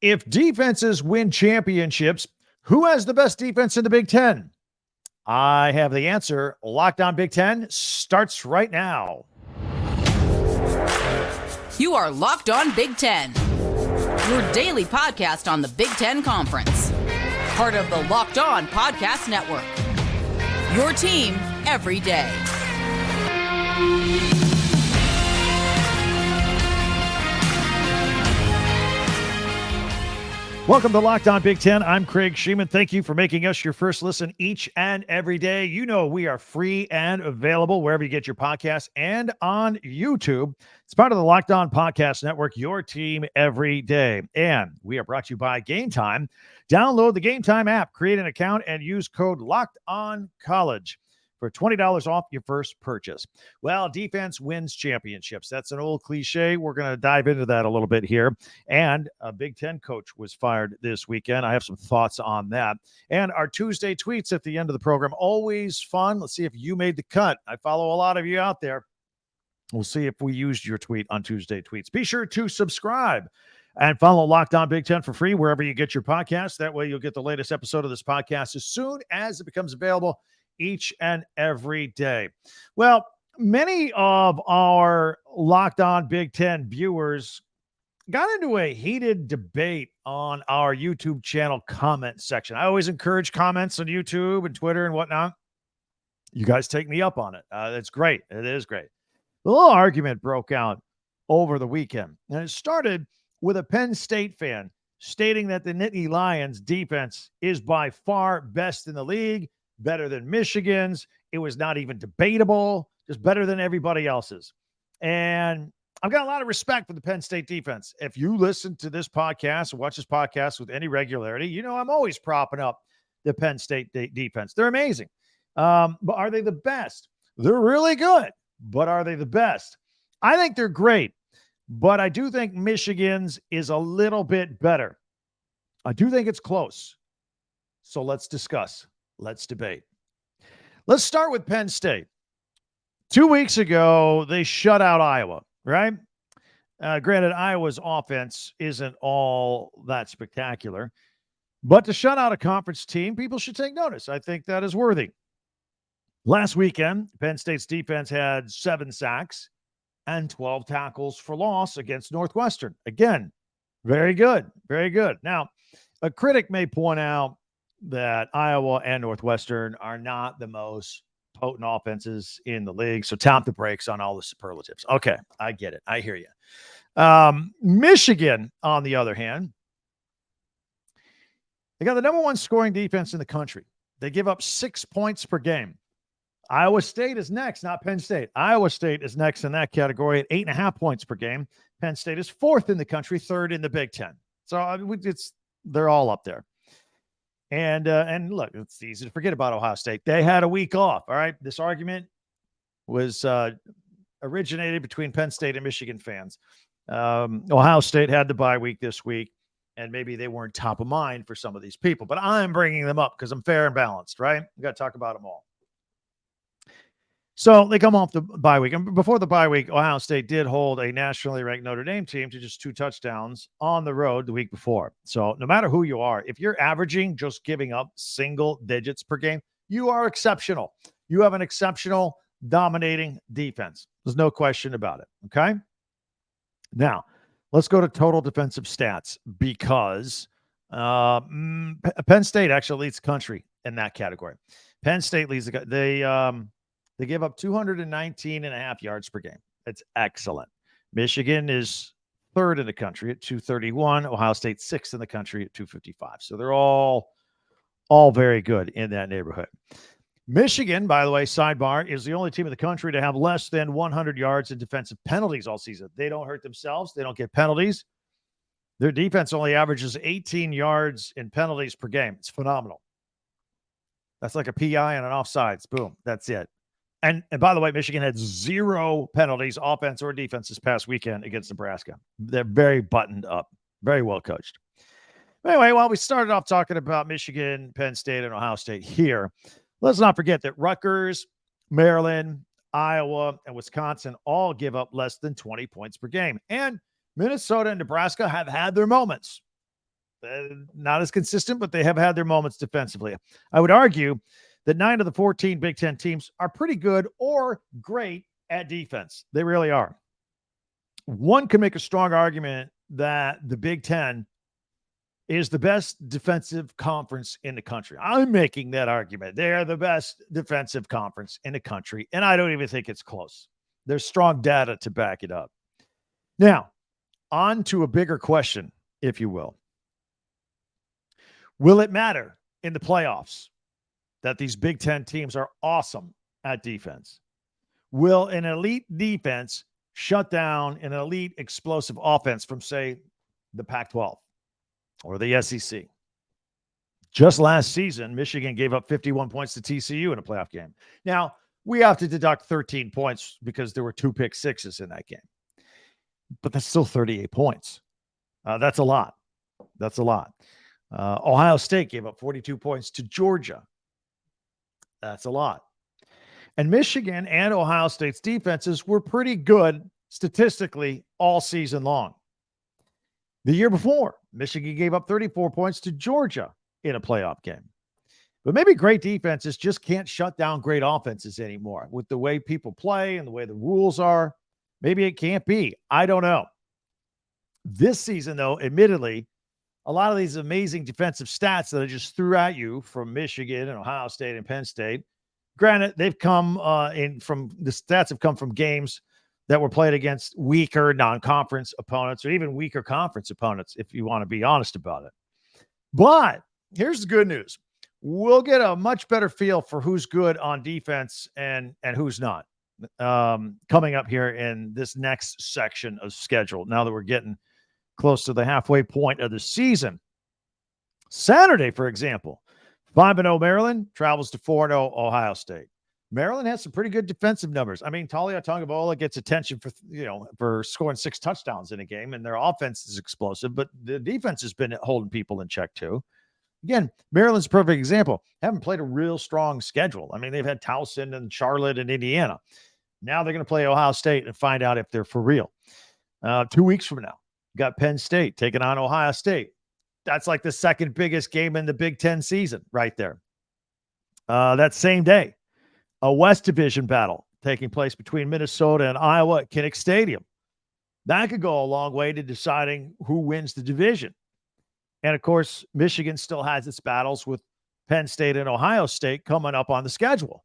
If defenses win championships, who has the best defense in the Big Ten? I have the answer. Locked On Big Ten starts right now. You are Locked On Big Ten, your daily podcast on the Big Ten Conference. Part of the Locked On Podcast Network. Your team every day. Welcome to Locked On Big Ten. I'm Craig Sheeman. Thank you for making us your first listen each and every day. You know we are free and available wherever you get your podcasts and on YouTube. It's part of the Locked On Podcast Network, your team every day. And we are brought to you by GameTime. Download the GameTime app, create an account, and use code LOCKEDONCollege for $20 off your first purchase. Well, defense wins championships. That's an old cliche. We're going to dive into that a little bit here. And a Big Ten coach was fired this weekend. I have some thoughts on that. And our Tuesday tweets at the end of the program, always fun. Let's see if you made the cut. I follow a lot of you out there. We'll see if we used your tweet on Tuesday tweets. Be sure to subscribe and follow Locked On Big Ten for free wherever you get your podcast. That way you'll get the latest episode of this podcast as soon as it becomes available each and every day. Well, many of our Locked On Big Ten viewers got into a heated debate on our YouTube channel comment section. I always encourage comments on YouTube and Twitter and whatnot. You guys take me up on it. That's great. It is great. A little argument broke out over the weekend, and it started with a Penn State fan stating that the Nittany Lions defense is by far best in the league, better than Michigan's. It was not even debatable, just better than everybody else's. And I've got a lot of respect for the Penn State defense. If you listen to this podcast or watch this podcast with any regularity, you know I'm always propping up the Penn State defense. They're amazing. But are they the best? They're really good. But are they the best? I think they're great. But I do think Michigan's is a little bit better. I do think it's close. So let's discuss. Let's debate. Let's start with Penn State. 2 weeks ago, they shut out Iowa, right? Granted, Iowa's offense isn't all that spectacular, but to shut out a conference team, people should take notice. I think that is worthy. Last weekend, Penn State's defense had 7 sacks and 12 tackles for loss against Northwestern. Again, very good, very good. Now, a critic may point out that Iowa and Northwestern are not the most potent offenses in the league. So tap the brakes on all the superlatives. Okay, I get it. I hear you. Michigan, on the other hand, they got the number 1 scoring defense in the country. They give up 6 points per game. Iowa State is next, not Penn State. Iowa State is next in that category at 8.5 points per game. Penn State is 4th in the country, 3rd in the Big Ten. So they're all up there. And look, it's easy to forget about Ohio State. They had a week off. All right. This argument was originated between Penn State and Michigan fans. Ohio State had the bye week this week, and maybe they weren't top of mind for some of these people, but I'm bringing them up because I'm fair and balanced, right? We got to talk about them all. So they come off the bye week. And before the bye week, Ohio State did hold a nationally ranked Notre Dame team to just 2 touchdowns on the road the week before. So no matter who you are, if you're averaging just giving up single digits per game, you are exceptional. You have an exceptional dominating defense. There's no question about it. Okay. Now let's go to total defensive stats because Penn State actually leads the country in that category. Penn State leads They give up 219.5 yards per game. That's excellent. Michigan is 3rd in the country at 231. Ohio State 6th in the country at 255. So they're all very good in that neighborhood. Michigan, by the way, sidebar, is the only team in the country to have less than 100 yards in defensive penalties all season. They don't hurt themselves. They don't get penalties. Their defense only averages 18 yards in penalties per game. It's phenomenal. That's like a PI and an offsides. Boom. That's it. And by the way, Michigan had 0 penalties, offense or defense, this past weekend against Nebraska. They're very buttoned up, very well coached. Anyway, while we started off talking about Michigan, Penn State, and Ohio State here, let's not forget that Rutgers, Maryland, Iowa, and Wisconsin all give up less than 20 points per game. And Minnesota and Nebraska have had their moments. Not as consistent, but they have had their moments defensively. I would argue that 9 of the 14 Big Ten teams are pretty good or great at defense. They really are. One can make a strong argument that the Big Ten is the best defensive conference in the country. I'm making that argument. They are the best defensive conference in the country, and I don't even think it's close. There's strong data to back it up. Now, on to a bigger question, if you will. Will it matter in the playoffs that these Big Ten teams are awesome at defense? Will an elite defense shut down an elite explosive offense from, say, the Pac-12 or the SEC? Just last season, Michigan gave up 51 points to TCU in a playoff game. Now, we have to deduct 13 points because there were 2 pick sixes in that game. But that's still 38 points. That's a lot. That's a lot. Ohio State gave up 42 points to Georgia. That's a lot. And Michigan and Ohio State's defenses were pretty good statistically all season long. The year before, Michigan gave up 34 points to Georgia in a playoff game. But maybe great defenses just can't shut down great offenses anymore with the way people play and the way the rules are. Maybe it can't be. I don't know. This season, though, admittedly, a lot of these amazing defensive stats that I just threw at you from Michigan and Ohio State and Penn State, granted, they've come the stats have come from games that were played against weaker non-conference opponents or even weaker conference opponents, if you want to be honest about it. But here's the good news. We'll get a much better feel for who's good on defense and who's not coming up here in this next section of schedule, now that we're getting close to the halfway point of the season. Saturday, for example, 5-0 Maryland travels to 4-0 Ohio State. Maryland has some pretty good defensive numbers. I mean, Talia Tagovailoa gets attention for scoring 6 touchdowns in a game, and their offense is explosive, but the defense has been holding people in check too. Again, Maryland's a perfect example. Haven't played a real strong schedule. I mean, they've had Towson and Charlotte and Indiana. Now they're going to play Ohio State and find out if they're for real. 2 weeks from now, got Penn State taking on Ohio State. That's like the second biggest game in the Big Ten season right there. That same day, a West Division battle taking place between Minnesota and Iowa at Kinnick Stadium. That could go a long way to deciding who wins the division. And, of course, Michigan still has its battles with Penn State and Ohio State coming up on the schedule.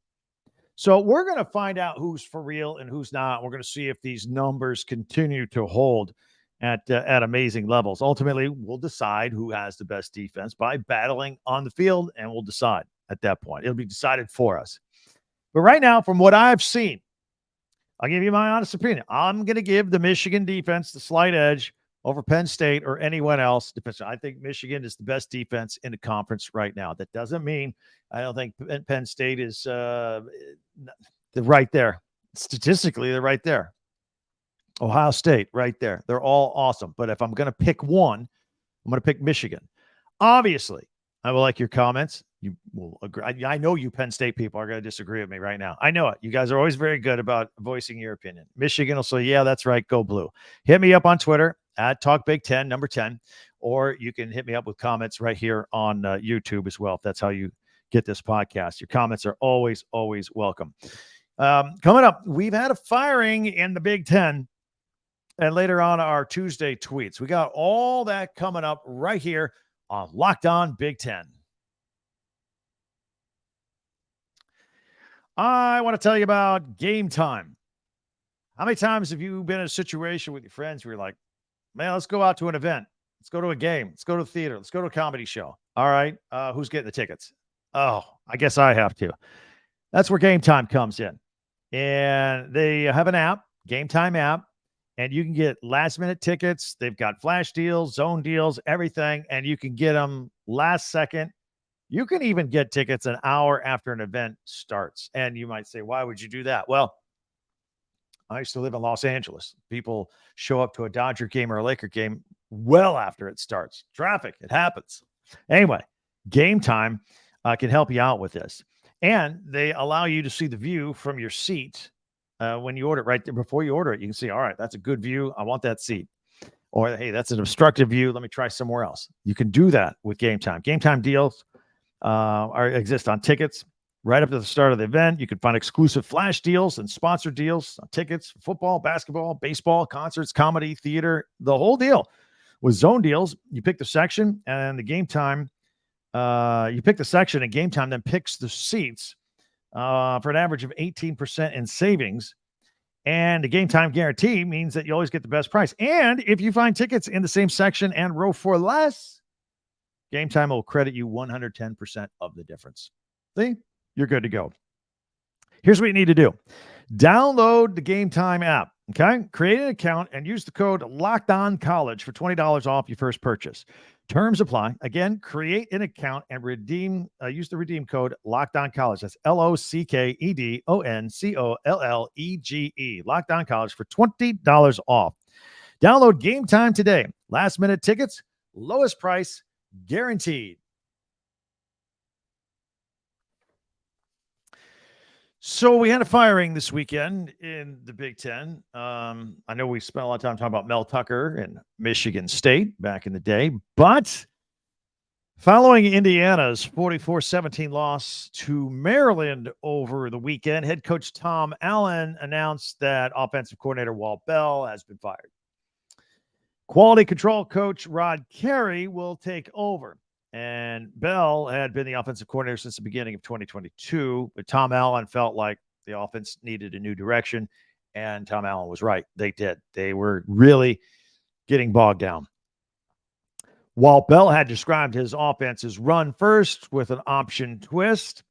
So we're going to find out who's for real and who's not. We're going to see if these numbers continue to hold at amazing levels. Ultimately, we'll decide who has the best defense by battling on the field, and we'll decide at that point. It'll be decided for us. But right now, from what I've seen, I'll give you my honest opinion. I'm going to give the Michigan defense the slight edge over Penn State or anyone else. I think Michigan is the best defense in the conference right now. That doesn't mean I don't think Penn State is right there. Statistically, they're right there. Ohio State, right there. They're all awesome. But if I'm going to pick one, I'm going to pick Michigan. Obviously, I will like your comments. You will agree. I know you Penn State people are going to disagree with me right now. I know it. You guys are always very good about voicing your opinion. Michigan will say, yeah, that's right. Go blue. Hit me up on Twitter at TalkBig10, number 10, or you can hit me up with comments right here on YouTube as well, if that's how you get this podcast. Your comments are always, always welcome. Coming up, we've had a firing in the Big Ten, and later on our Tuesday tweets. We got all that coming up right here on Locked On Big Ten. I want to tell you about GameTime. How many times have you been in a situation with your friends where you're like, man, let's go out to an event. Let's go to a game. Let's go to a theater. Let's go to a comedy show. All right. Who's getting the tickets? Oh, I guess I have to. That's where GameTime comes in. And they have an app, GameTime app, and you can get last minute tickets. They've got flash deals, zone deals, everything. And you can get them last second. You can even get tickets an hour after an event starts. And you might say, why would you do that? Well, I used to live in Los Angeles. People show up to a Dodger game or a Laker game well after it starts. Traffic, it happens. Anyway, GameTime can help you out with this. And they allow you to see the view from your seat when you order it right there. Before you order it, you can see, all right, that's a good view. I want that seat. or, hey, that's an obstructive view. Let me try somewhere else. You can do that with GameTime. GameTime deals exist on tickets right up to the start of the event. You can find exclusive flash deals and sponsored deals on tickets, football, basketball, baseball, concerts, comedy, theater, the whole deal. With zone deals, you pick the section and the GameTime. You pick the section and GameTime then picks the seats for an average of 18% in savings. And the GameTime guarantee means that you always get the best price. And if you find tickets in the same section and row for less, GameTime will credit you 110% of the difference. See? You're good to go. Here's what you need to do. Download the GameTime app, okay? Create an account and use the code LOCKEDONCollege for $20 off your first purchase. Terms apply. Again, create an account and use the redeem code LOCKEDONCollege. That's LOCKEDONCOLLEGE. LOCKEDONCollege for $20 off. Download GameTime today. Last minute tickets, lowest price guaranteed. So we had a firing this weekend in the Big Ten. I know we spent a lot of time talking about Mel Tucker and Michigan State back in the day, but following Indiana's 44-17 loss to Maryland over the weekend, head coach Tom Allen announced that offensive coordinator Walt Bell has been fired. Quality control coach Rod Carey will take over. And Bell had been the offensive coordinator since the beginning of 2022, but Tom Allen felt like the offense needed a new direction, and Tom Allen was right. They did. They were really getting bogged down. While Bell had described his offense as run first with an option twist,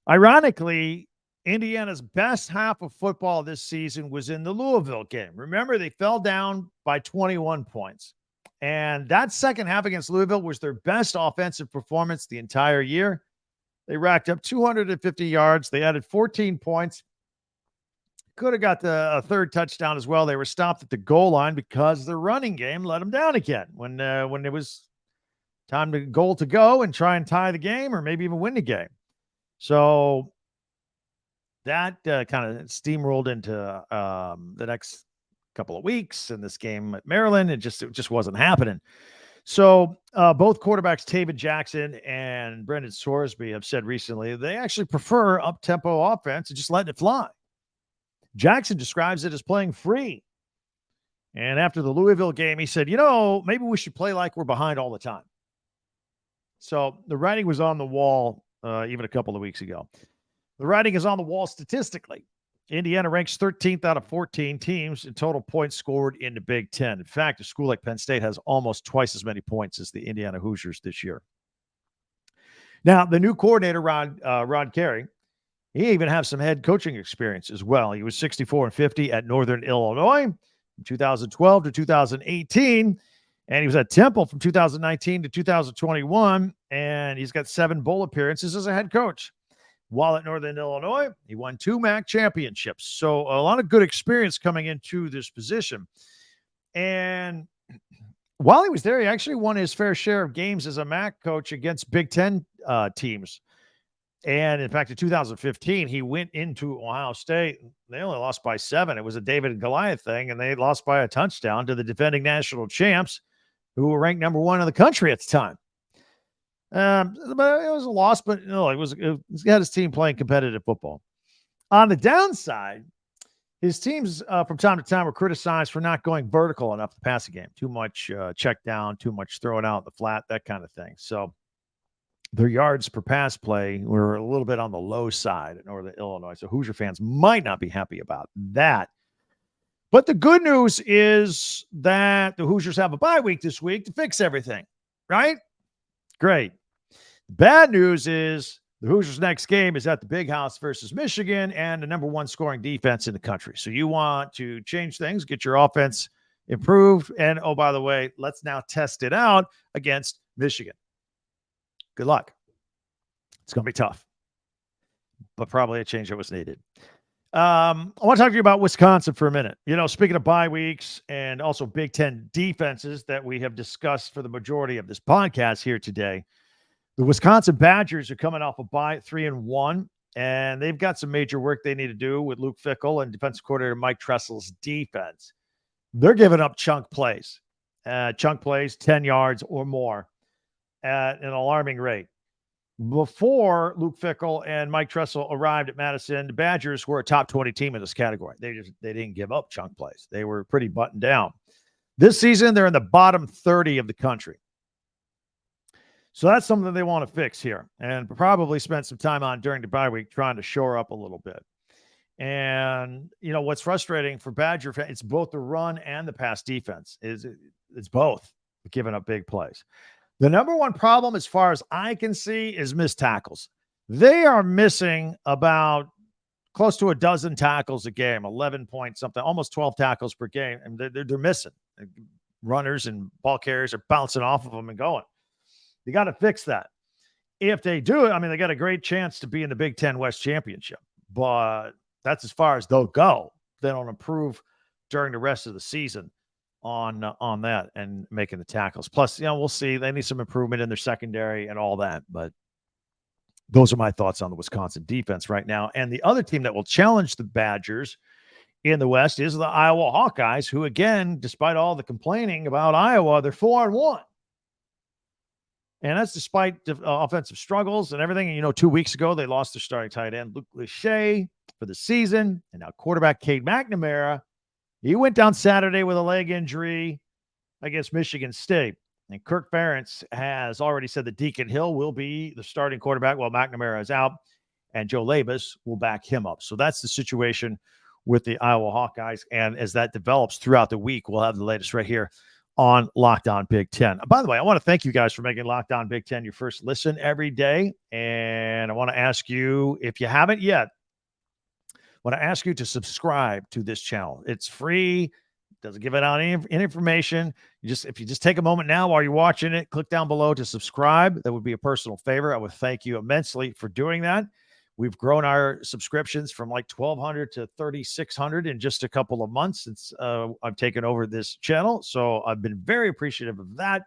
ironically, Indiana's best half of football this season was in the Louisville game. Remember, they fell down by 21 points. And that second half against Louisville was their best offensive performance the entire year. They racked up 250 yards. They added 14 points. Could have got a third touchdown as well. They were stopped at the goal line because the running game let them down again when it was time to goal to go and try and tie the game or maybe even win the game. So that kind of steamrolled into the next couple of weeks in this game at Maryland. It just wasn't happening. So both quarterbacks, Taven Jackson and Brendan Sorsby, have said recently they actually prefer up-tempo offense and just letting it fly. Jackson describes it as playing free. And after the Louisville game, he said, maybe we should play like we're behind all the time. So the writing was on the wall even a couple of weeks ago. The writing is on the wall statistically. Indiana ranks 13th out of 14 teams in total points scored in the Big Ten. In fact, a school like Penn State has almost twice as many points as the Indiana Hoosiers this year. Now, the new coordinator, Rod Carey, he even has some head coaching experience as well. He was 64-50 at Northern Illinois from 2012 to 2018, and he was at Temple from 2019 to 2021, and he's got 7 bowl appearances as a head coach. While at Northern Illinois, he won 2 MAC championships. So a lot of good experience coming into this position. And while he was there, he actually won his fair share of games as a MAC coach against Big Ten teams. And in fact, in 2015, he went into Ohio State. They only lost by 7. It was a David and Goliath thing, and they lost by a touchdown to the defending national champs, who were ranked number 1 in the country at the time. But it was a loss, but it had his team playing competitive football. On the downside, his teams from time to time were criticized for not going vertical enough to pass the game. Too much check down, too much throwing out in the flat, that kind of thing. So their yards per pass play were a little bit on the low side at Northern Illinois. So Hoosier fans might not be happy about that. But the good news is that the Hoosiers have a bye week this week to fix everything, right? Great. Bad news is the Hoosiers' next game is at the Big House versus Michigan and the number 1 scoring defense in the country. So you want to change things, get your offense improved. And, oh, by the way, let's now test it out against Michigan. Good luck. It's going to be tough, but probably a change that was needed. I want to talk to you about Wisconsin for a minute. Speaking of bye weeks and also Big Ten defenses that we have discussed for the majority of this podcast here today, the Wisconsin Badgers are coming off a bye at 3-1, and they've got some major work they need to do with Luke Fickell and defensive coordinator Mike Tressel's defense. They're giving up chunk plays, 10 yards or more at an alarming rate. Before Luke Fickell and Mike Tressel arrived at Madison, the Badgers were a top 20 team in this category. They didn't give up chunk plays. They were pretty buttoned down. This season, they're in the bottom 30 of the country. So that's something they want to fix here and probably spend some time on during the bye week trying to shore up a little bit. And, what's frustrating for Badger fans, it's both the run and the pass defense. It's both giving up big plays. The number one problem, as far as I can see, is missed tackles. They are missing about close to a dozen tackles a game, 11 point something, almost 12 tackles per game. And they're missing. Runners and ball carriers are bouncing off of them and going. You got to fix that. If they do it, they got a great chance to be in the Big Ten West Championship. But that's as far as they'll go. They don't improve during the rest of the season on that and making the tackles. Plus, we'll see. They need some improvement in their secondary and all that. But those are my thoughts on the Wisconsin defense right now. And the other team that will challenge the Badgers in the West is the Iowa Hawkeyes, who, again, despite all the complaining about Iowa, they're 4-1. And that's despite the offensive struggles and everything. And, 2 weeks ago, they lost their starting tight end, Luke Lachey, for the season. And now quarterback Cade McNamara, he went down Saturday with a leg injury against Michigan State. And Kirk Ferentz has already said that Deacon Hill will be the starting quarterback while McNamara is out. And Joe Labus will back him up. So that's the situation with the Iowa Hawkeyes. And as that develops throughout the week, we'll have the latest right here on Locked On Big Ten. By the way, I want to thank you guys for making Locked On Big Ten your first listen every day. And I want to ask you, if you haven't yet, I want to ask you to subscribe to this channel. It's free. Doesn't give it out any information. If you just take a moment now while you're watching it, click down below to subscribe. That would be a personal favor. I would thank you immensely for doing that. We've grown our subscriptions from like 1,200 to 3,600 in just a couple of months since I've taken over this channel. So I've been very appreciative of that,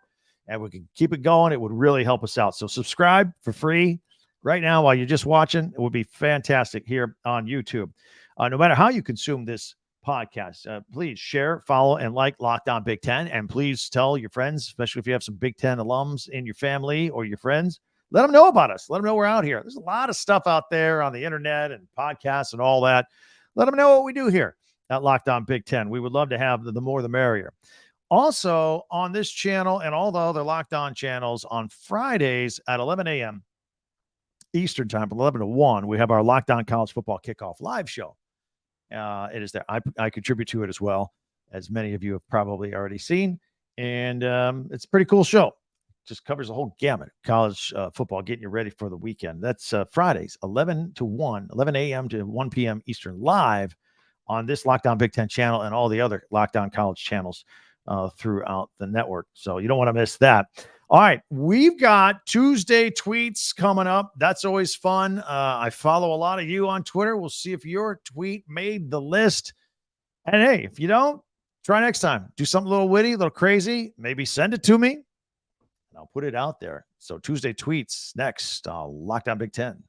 and we can keep it going. It would really help us out. So subscribe for free right now while you're just watching. It would be fantastic here on YouTube. No matter how you consume this podcast, please share, follow, and like Locked On Big Ten. And please tell your friends, especially if you have some Big Ten alums in your family or your friends, let them know about us. Let them know we're out here. There's a lot of stuff out there on the internet and podcasts and all that. Let them know what we do here at Locked On Big Ten. We would love to have the more the merrier. Also, on this channel and all the other Locked On channels, on Fridays at 11 a.m. Eastern Time, from 11 to 1, we have our Locked On College Football Kickoff live show. It is there. I contribute to it as well, as many of you have probably already seen. And it's a pretty cool show. Just covers a whole gamut of college football, getting you ready for the weekend. That's Fridays, 11 a.m. to 1 p.m. Eastern, live on this Locked On Big Ten channel and all the other Locked On College channels throughout the network. So you don't want to miss that. All right, we've got Tuesday tweets coming up. That's always fun. I follow a lot of you on Twitter. We'll see if your tweet made the list. And hey, if you don't, try next time. Do something a little witty, a little crazy. Maybe send it to me. I'll put it out there. So Tuesday tweets next. Locked On Big Ten.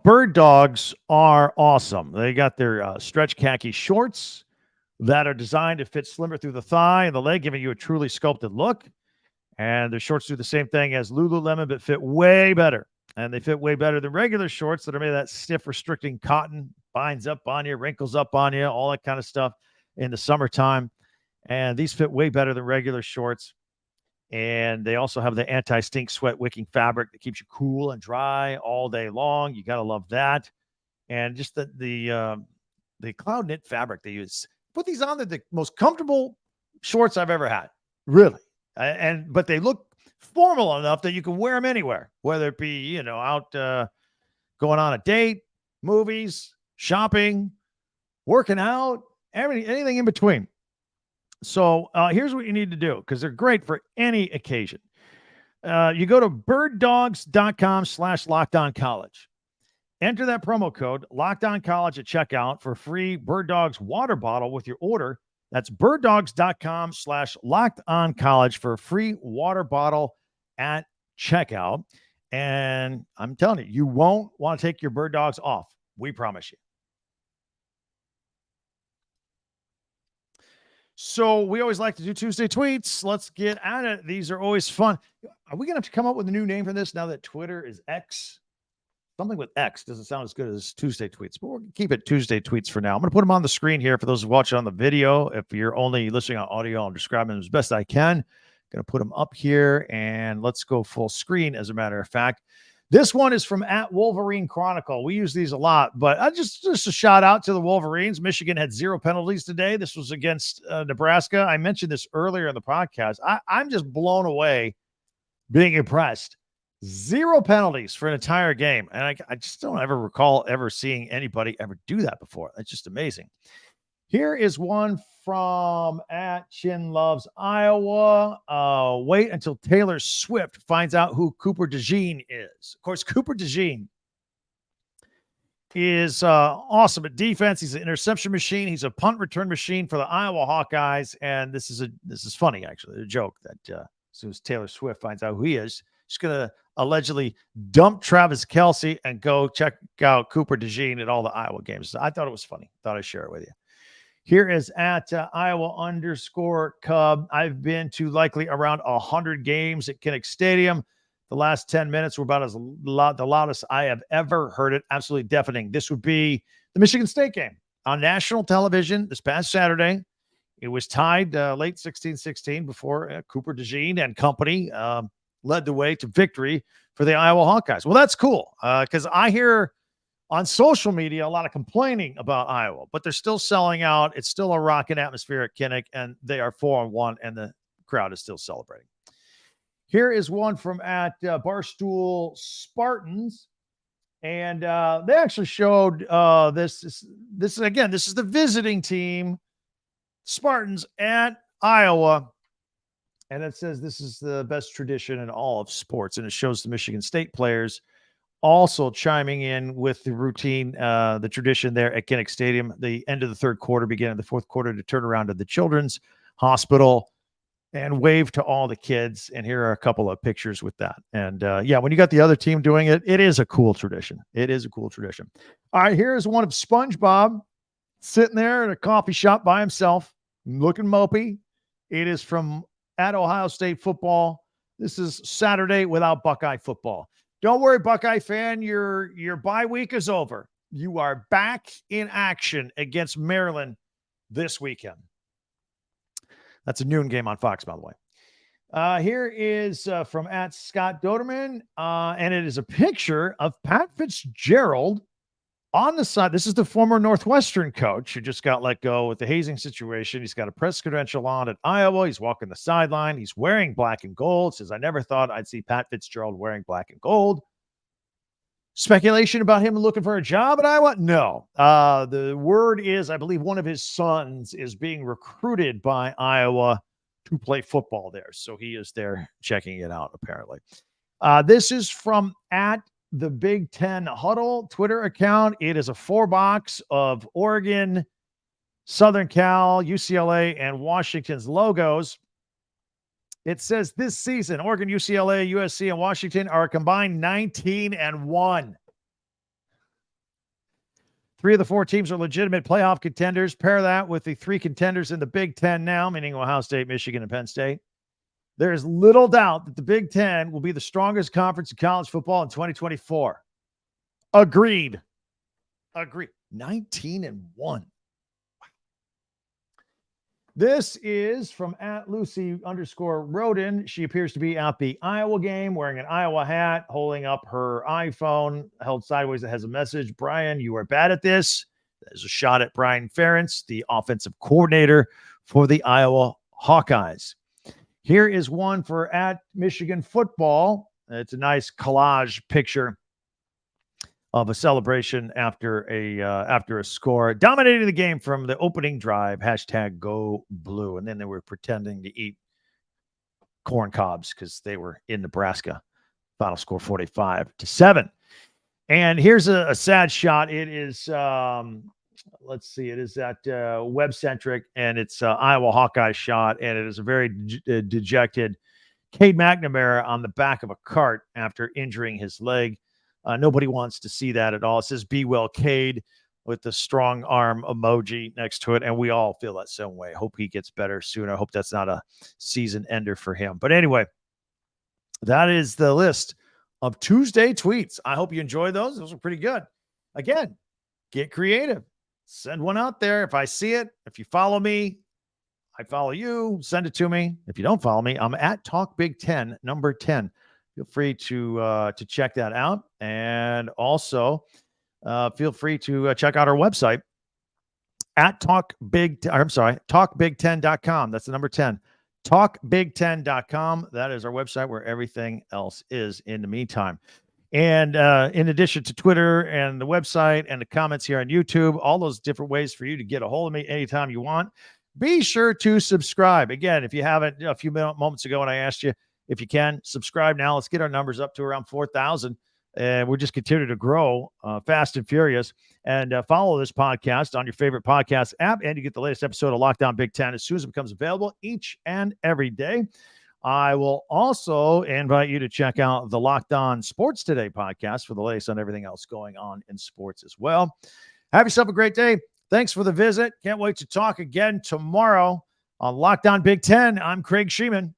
Bird dogs are awesome. They got their stretch khaki shorts that are designed to fit slimmer through the thigh and the leg, giving you a truly sculpted look. And their shorts do the same thing as Lululemon, but fit way better. And they fit way better than regular shorts that are made of that stiff, restricting cotton, binds up on you, wrinkles up on you, all that kind of stuff in the summertime. And these fit way better than regular shorts. And they also have the anti-stink sweat wicking fabric that keeps you cool and dry all day long. You got to love that. And just the cloud knit fabric they use. Put these on, they're the most comfortable shorts I've ever had. Really. But they look formal enough that you can wear them anywhere, whether it be, out going on a date, movies, shopping, working out, anything in between. So here's what you need to do, because they're great for any occasion. You go to birddogs.com/lockedoncollege. Enter that promo code LockedOnCollege at checkout for a free Bird Dogs water bottle with your order. That's birddogs.com/lockedoncollege for a free water bottle at checkout. And I'm telling you, you won't want to take your Bird Dogs off. We promise you. So we always like to do Tuesday tweets. Let's get at it. These are always fun. Are we going to have to come up with a new name for this now that Twitter is X? Something with X doesn't sound as good as Tuesday tweets, but we'll keep it Tuesday tweets for now. I'm going to put them on the screen here for those watching on the video. If you're only listening on audio, I'll describe them as best I can. Going to put them up here, and let's go full screen, as a matter of fact. This one is from @Wolverine Chronicle. We use these a lot, but I just a shout out to the Wolverines. Michigan had 0 penalties today. This was against Nebraska. I mentioned this earlier in the podcast. I'm just blown away, being impressed. 0 penalties for an entire game. And I just don't ever recall ever seeing anybody ever do that before. That's just amazing. Here is one from @ChinLoves Iowa. Wait until Taylor Swift finds out who Cooper DeJean is. Of course, Cooper DeJean is awesome at defense. He's an interception machine. He's a punt return machine for the Iowa Hawkeyes. And this is funny, actually. A joke that as soon as Taylor Swift finds out who he is, she's going to allegedly dump Travis Kelce and go check out Cooper DeJean at all the Iowa games. So I thought it was funny. Thought I'd share it with you. Here is @Iowa_Cub. I've been to likely around 100 games at Kinnick Stadium. The last 10 minutes were about the loudest I have ever heard it. Absolutely deafening. This would be the Michigan State game on national television this past Saturday. It was tied late 16-16 before Cooper DeJean and company led the way to victory for the Iowa Hawkeyes. Well, that's cool because I hear on social media a lot of complaining about Iowa, but they're still selling out. It's still a rocking atmosphere at Kinnick, and they are 4-1, and the crowd is still celebrating. Here is one from Barstool Spartans, and they actually showed this is the visiting team, Spartans at Iowa. And it says this is the best tradition in all of sports. And it shows the Michigan State players also chiming in with the routine, the tradition there at Kinnick Stadium, the end of the third quarter, beginning of the fourth quarter, to turn around to the children's hospital and wave to all the kids. And here are a couple of pictures with that. And when you got the other team doing it, it is a cool tradition. It is a cool tradition. All right, here's one of SpongeBob sitting there at a coffee shop by himself, looking mopey. It is from @Ohio State football. This is Saturday without Buckeye football. Don't worry, Buckeye fan, your bye week is over. You are back in action against Maryland this weekend. That's a noon game on Fox, by the way. Here is from @Scott Doderman, and it is a picture of Pat Fitzgerald on the side. This is the former Northwestern coach who just got let go with the hazing situation. He's got a press credential on at Iowa. He's walking the sideline. He's wearing black and gold. Says, I never thought I'd see Pat Fitzgerald wearing black and gold. Speculation about him looking for a job at Iowa? No. The word is, I believe one of his sons is being recruited by Iowa to play football there. So he is there checking it out, apparently. This is from the Big Ten Huddle Twitter account. It is a 4-box of Oregon, Southern Cal, UCLA, and Washington's logos. It says this season, Oregon, UCLA, USC, and Washington are a combined 19-1. 3 of the 4 teams are legitimate playoff contenders. Pair that with the 3 contenders in the Big Ten now, meaning Ohio State, Michigan, and Penn State. There is little doubt that the Big Ten will be the strongest conference in college football in 2024. Agreed. 19-1. Wow. This is from @Lucy_Roden. She appears to be at the Iowa game wearing an Iowa hat, holding up her iPhone held sideways that has a message. Brian, you are bad at this. There's a shot at Brian Ferentz, the offensive coordinator for the Iowa Hawkeyes. Here is one for @Michigan football. It's a nice collage picture of a celebration after a score, dominating the game from the opening drive. #GoBlue. And then they were pretending to eat corn cobs because they were in Nebraska. Final score 45-7. And here's a sad shot. It is let's see, it is at Web-Centric, and it's Iowa Hawkeye shot, and it is a very dejected Cade McNamara on the back of a cart after injuring his leg. Nobody wants to see that at all. It says, be well, Cade. with the strong arm emoji next to it. And we all feel that same way. Hope he gets better soon. I hope that's not a season ender for him. But anyway, that is the list of Tuesday tweets. I hope you enjoy those. Those are pretty good. Again, get creative. Send one out there. If I see it, if you follow me, I follow you, send it to me. If you don't follow me, I'm at Talk Big 10, number 10. Feel free to check that out. And also feel free to check out our website at talkbig10.com. That's the number 10. Talkbig10.com. That is our website where everything else is in the meantime. And in addition to Twitter and the website and the comments here on YouTube, all those different ways for you to get a hold of me anytime you want, be sure to subscribe. Again, if you haven't, a few moments ago when I asked you if you can, subscribe now. Let's get our numbers up to around 4,000. And we're just continuing to grow fast and furious. And follow this podcast on your favorite podcast app. And you get the latest episode of Lockdown Big Ten as soon as it becomes available each and every day. I will also invite you to check out the Locked On Sports Today podcast for the latest on everything else going on in sports as well. Have yourself a great day. Thanks for the visit. Can't wait to talk again tomorrow on Locked On Big Ten. I'm Craig Sheeman.